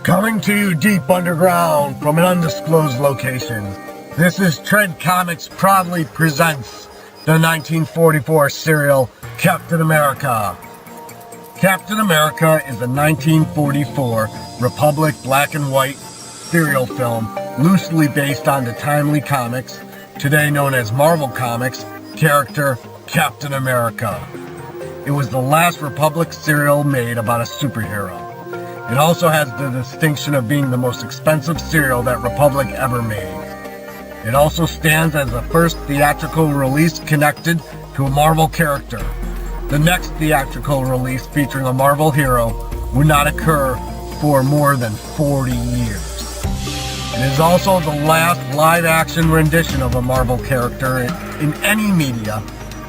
Coming to you deep underground from an undisclosed location, this is Tread Comics proudly presents the 1944 serial Captain America. Captain America is a 1944 Republic black and white serial film loosely based on the timely comics, today known as Marvel Comics, character Captain America. It was the last Republic serial made about a superhero. It also has the distinction of being the most expensive serial that Republic ever made. It also stands as the first theatrical release connected to a Marvel character. The next theatrical release featuring a Marvel hero would not occur for more than 40 years. It is also the last live-action rendition of a Marvel character in any media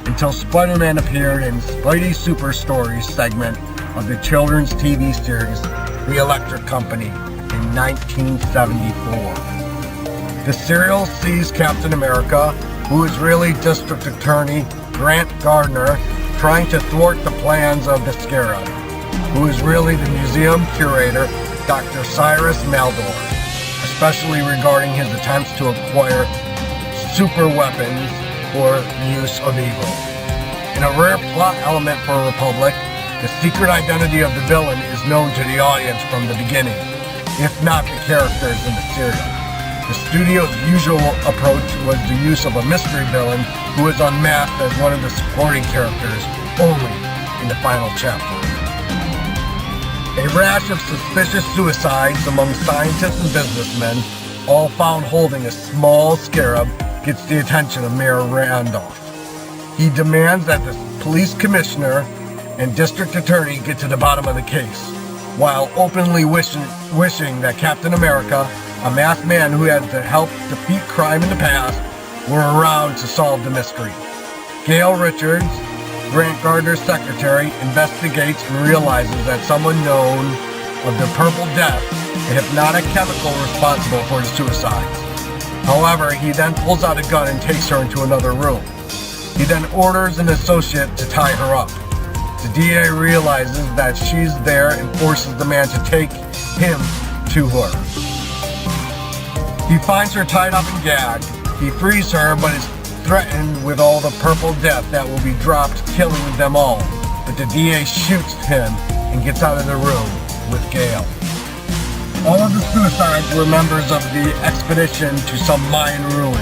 until Spider-Man appeared in Spidey Super Stories segment of the children's TV series The Electric Company in 1974. The serial sees Captain America, who is really District Attorney Grant Gardner, trying to thwart the plans of the Scarab, who is really the museum curator Dr. Cyrus Maldor, especially regarding his attempts to acquire super weapons for the use of evil. In a rare plot element for Republic, the secret identity of the villain is known to the audience from the beginning, if not the characters in the serial. The studio's usual approach was the use of a mystery villain who is unmasked as one of the supporting characters only in the final chapter. A rash of suspicious suicides among scientists and businessmen, all found holding a small scarab, gets the attention of Mayor Randolph. He demands that the police commissioner and district attorney get to the bottom of the case, while openly wishing that Captain America, a masked man who had to help defeat crime in the past, were around to solve the mystery. Gail Richards, Grant Gardner's secretary, investigates and realizes that someone known of the Purple Death, a hypnotic chemical responsible for the suicides. However, he then pulls out a gun and takes her into another room. He then orders an associate to tie her up. The DA realizes that she's there and forces the man to take him to her. He finds her tied up and gagged. He frees her, but is threatened with all the purple death that will be dropped, killing them all. But the DA shoots him and gets out of the room with Gale. All of the suicides were members of the expedition to some Mayan ruins.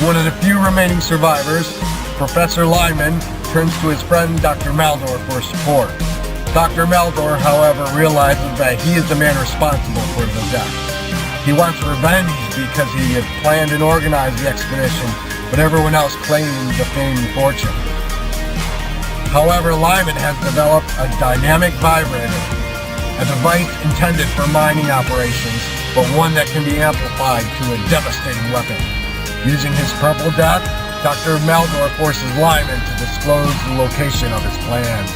One of the few remaining survivors, Professor Lyman, turns to his friend Dr. Maldor for support. Dr. Maldor, however, realizes that he is the man responsible for the death. He wants revenge because he had planned and organized the expedition, but everyone else claimed the fame and fortune. However, Lyman has developed a dynamic vibrator, a device intended for mining operations, but one that can be amplified to a devastating weapon. Using his purple death, Dr. Maldor forces Lyman to disclose the location of his plans.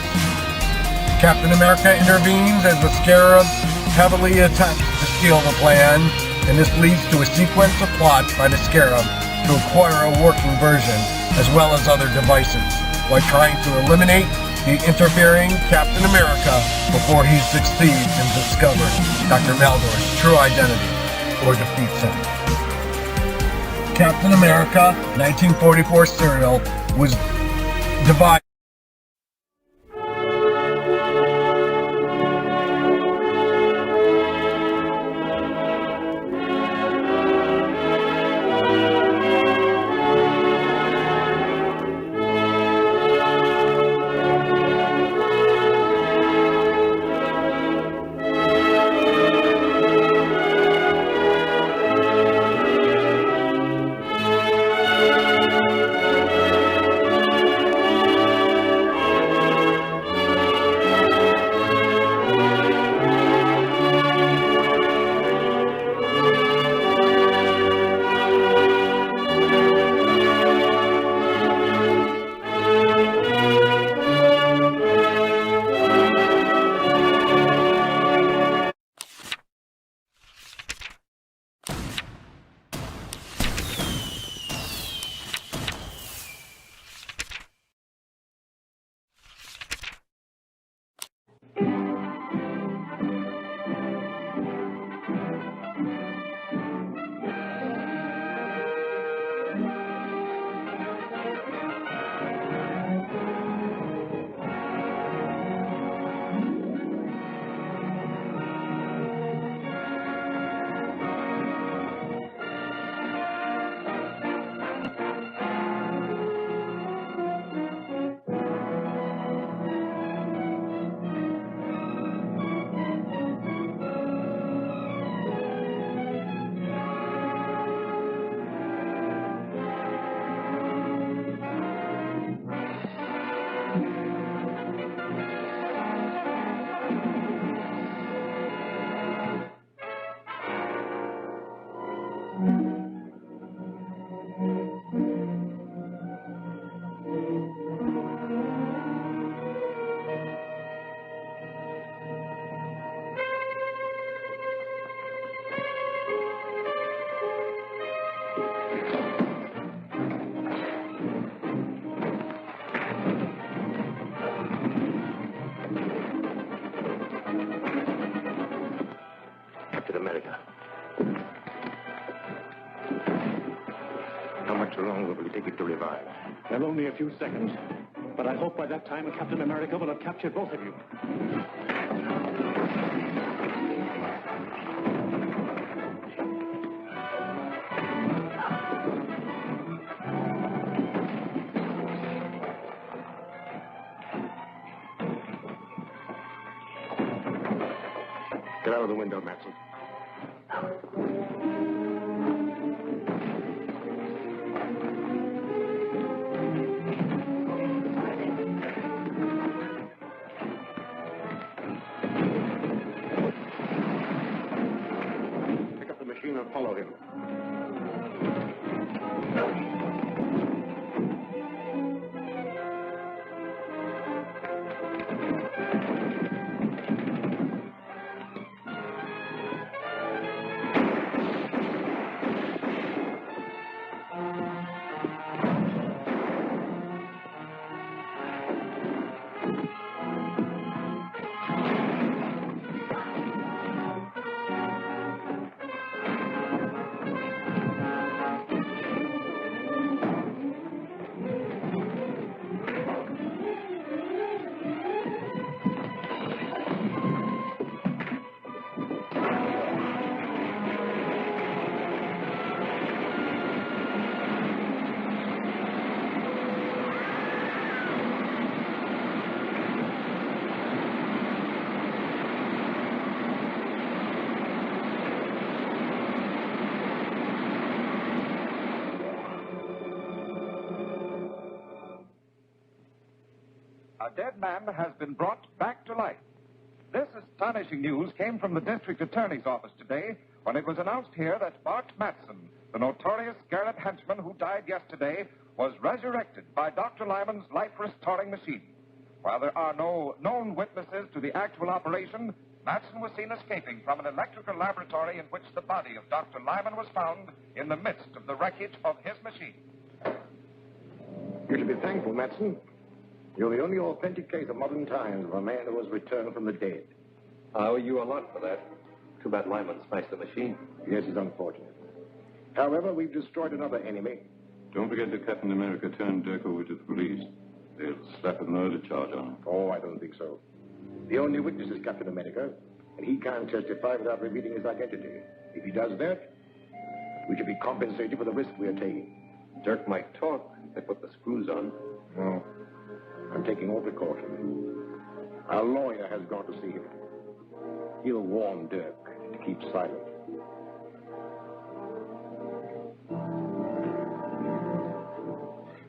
Captain America intervenes as the Scarab heavily attempts to steal the plan, and this leads to a sequence of plots by the Scarab to acquire a working version, as well as other devices, while trying to eliminate the interfering Captain America before he succeeds in discovering Dr. Maldor's true identity or defeats him. Captain America 1944 serial was divided. America. How much longer will it take it to revive? Well, only a few seconds. But I hope by that time Captain America will have captured both of you. Get out of the window, Matson. Pick up the machine and follow him. A dead man has been brought back to life. This astonishing news came from the District Attorney's office today when it was announced here that Bart Matson, the notorious Scarab henchman who died yesterday, was resurrected by Dr. Lyman's life-restoring machine. While there are no known witnesses to the actual operation, Matson was seen escaping from an electrical laboratory in which the body of Dr. Lyman was found in the midst of the wreckage of his machine. You should be thankful, Matson. You're the only authentic case of modern times of a man who was returned from the dead. I owe you a lot for that. Too bad Lyman smashed the machine. Yes, it's unfortunate. However, we've destroyed another enemy. Don't forget that Captain America turned Dirk over to the police. They'll slap a murder charge on him. Oh, I don't think so. The only witness is Captain America, and he can't testify without revealing his identity. If he does that, we should be compensated for the risk we are taking. Dirk might talk if they put the screws on. No. I'm taking all precautions. Our lawyer has gone to see him. He'll warn Dirk to keep silent.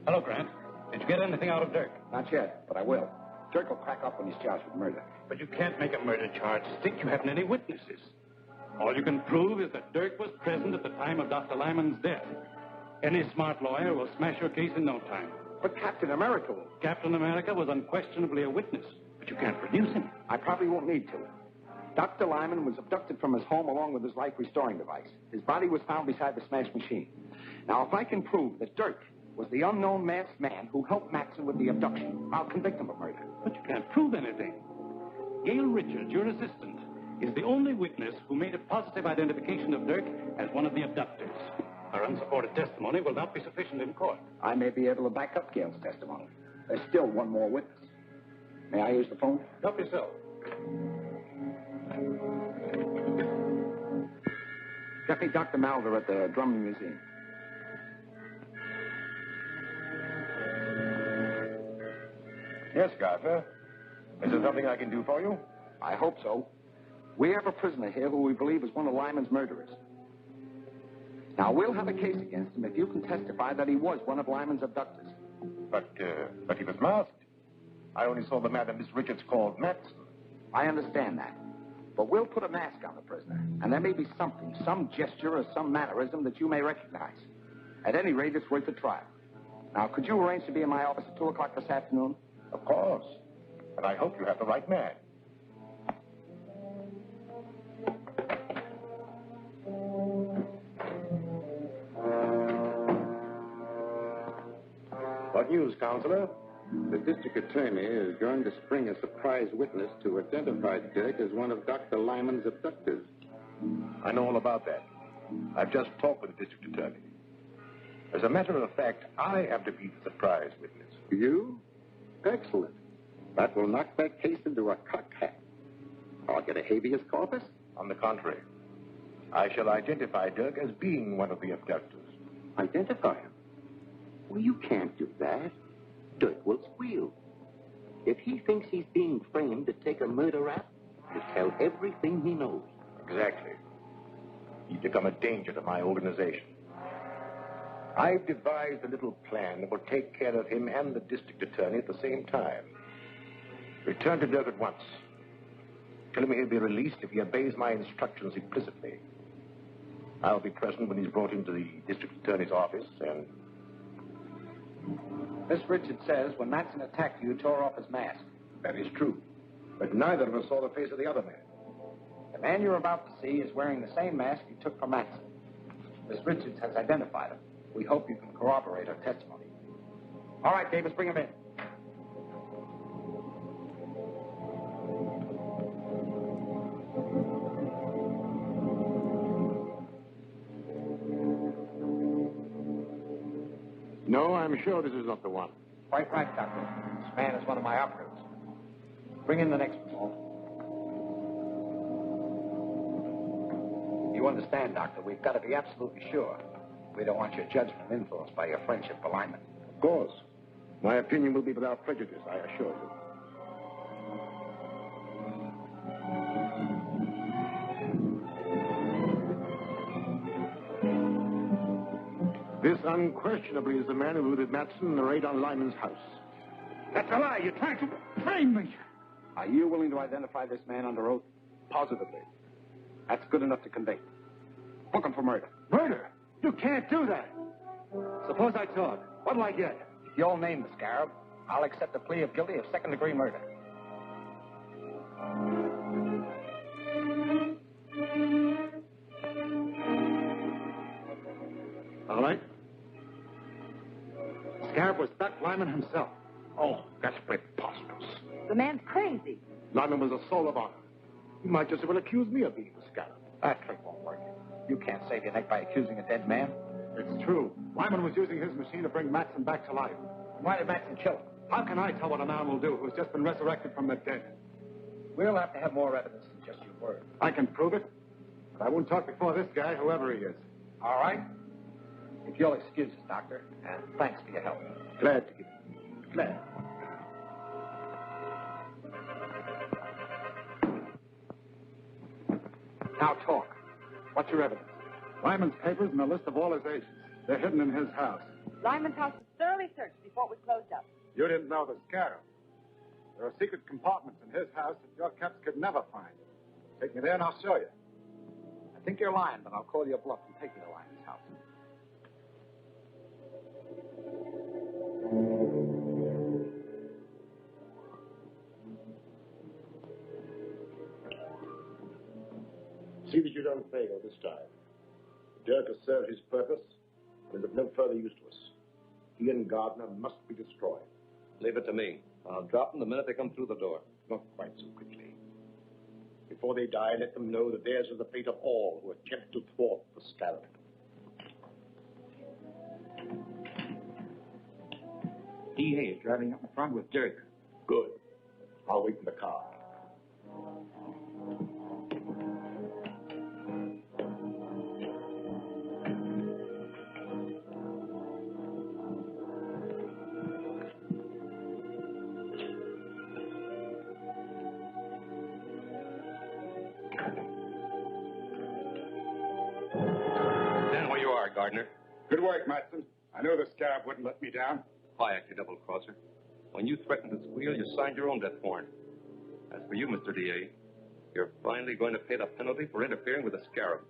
Hello, Grant. Did you get anything out of Dirk? Not yet, but I will. Dirk will crack up when he's charged with murder. But you can't make a murder charge stick. You haven't any witnesses. All you can prove is that Dirk was present at the time of Dr. Lyman's death. Any smart lawyer will smash your case in no time. But Captain America will. Captain America was unquestionably a witness, but you can't produce him. I probably won't need to. Dr. Lyman was abducted from his home along with his life-restoring device. His body was found beside the smashed machine. Now, if I can prove that Dirk was the unknown masked man who helped Matson with the abduction, I'll convict him of murder. But you can't prove anything. Gail Richards, your assistant, is the only witness who made a positive identification of Dirk as one of the abductors. Her unsupported testimony will not be sufficient in court. I may be able to back up Gail's testimony. There's still one more witness. May I use the phone? Help yourself. Get me Dr. Maldor at the Drummond Museum. Yes, Gardner. Is there something I can do for you? I hope so. We have a prisoner here who we believe is one of Lyman's murderers. Now, we'll have a case against him if you can testify that he was one of Lyman's abductors. But he was masked. I only saw the man that Miss Richards called Matson. I understand that. But we'll put a mask on the prisoner, and there may be something, some gesture or some mannerism that you may recognize. At any rate, it's worth a trial. Now, could you arrange to be in my office at 2 o'clock this afternoon? Of course. But I hope you have the right man. What news, Counselor? The district attorney is going to spring a surprise witness to identify Dirk as one of Dr. Lyman's abductors. I know all about that. I've just talked with the district attorney. As a matter of fact, I am to be the surprise witness. You? Excellent. That will knock that case into a cocked hat. I'll get a habeas corpus. On the contrary, I shall identify Dirk as being one of the abductors. Identify him? Well, you can't do that. Dirk will squeal. If he thinks he's being framed to take a murder rap, he'll tell everything he knows. Exactly. He's become a danger to my organization. I've devised a little plan that will take care of him and the district attorney at the same time. Return to Dirk at once. Tell him he'll be released if he obeys my instructions implicitly. I'll be present when he's brought into the district attorney's office, and... Miss Richards says when Matson attacked you, tore off his mask. That is true. But neither of us saw the face of the other man. The man you're about to see is wearing the same mask you took from Matson. Miss Richards has identified him. We hope you can corroborate her testimony. All right, Davis, bring him in. No, I'm sure this is not the one. Quite right, Doctor. This man is one of my operatives. Bring in the next one, Walt. You understand, Doctor, we've got to be absolutely sure. We don't want your judgment influenced by your friendship for Lyman. Of course. My opinion will be without prejudice, I assure you. This unquestionably is the man who looted Matson and the raid on Lyman's house. That's a lie. You're trying to frame me. Are you willing to identify this man under oath? Positively. That's good enough to convict. Book him for murder. Murder? You can't do that. Suppose I talk. What'll I get? If you'll name the Scarab, I'll accept a plea of guilty of second-degree murder. All right. Scarab was Doc Lyman himself. Oh, that's preposterous. The man's crazy. Lyman was a soul of honor. He might just as well accuse me of being the Scarab. That trick won't work. You can't save your neck by accusing a dead man. It's true. Lyman was using his machine to bring Matson back to life. Why did Matson kill him? How can I tell what a man will do who's just been resurrected from the dead? We'll have to have more evidence than just your word. I can prove it, but I won't talk before this guy, whoever he is. All right? If you'll excuse us, Doctor, and thanks for your help. Glad to give it. Glad. Now talk. What's your evidence? Lyman's papers and a list of all his agents. They're hidden in his house. Lyman's house was thoroughly searched before it was closed up. You didn't know the Scarab. There are secret compartments in his house that your caps could never find. Take me there and I'll show you. I think you're lying, but I'll call your bluff and take you to Lyman's house. See that you don't fail this time. Dirk has served his purpose and is of no further use to us. He and Gardner must be destroyed. Leave it to me. I'll drop them the minute they come through the door. Not quite so quickly. Before they die, let them know that theirs is the fate of all who attempt to thwart the Scarab. DA is driving up in front with Dirk. Good. I'll wait in the car. Stand where you are, Gardner. Good work, Matson. I knew the Scarab wouldn't let me down. Quiet, you double-crosser. When you threatened to squeal, you signed your own death warrant. As for you, Mr. DA, you're finally going to pay the penalty for interfering with the Scarab.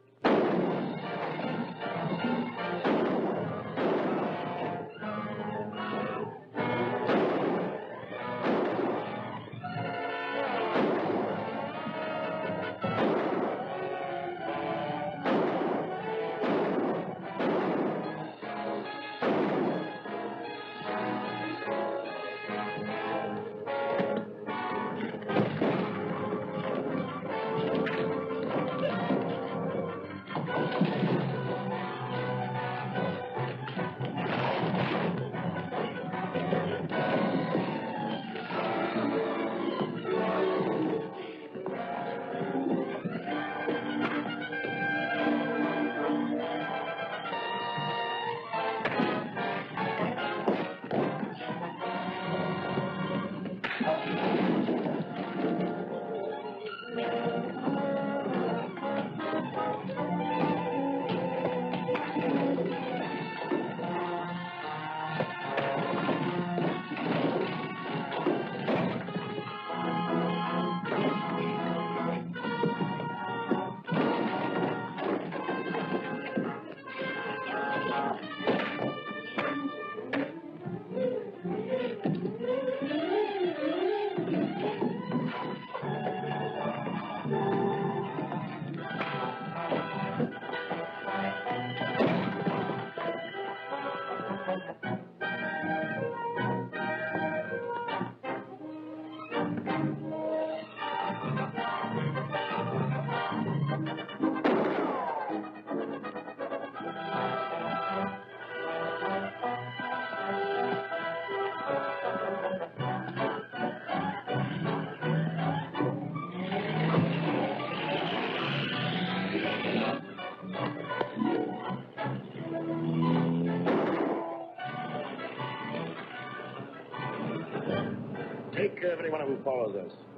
care of anyone who follows us.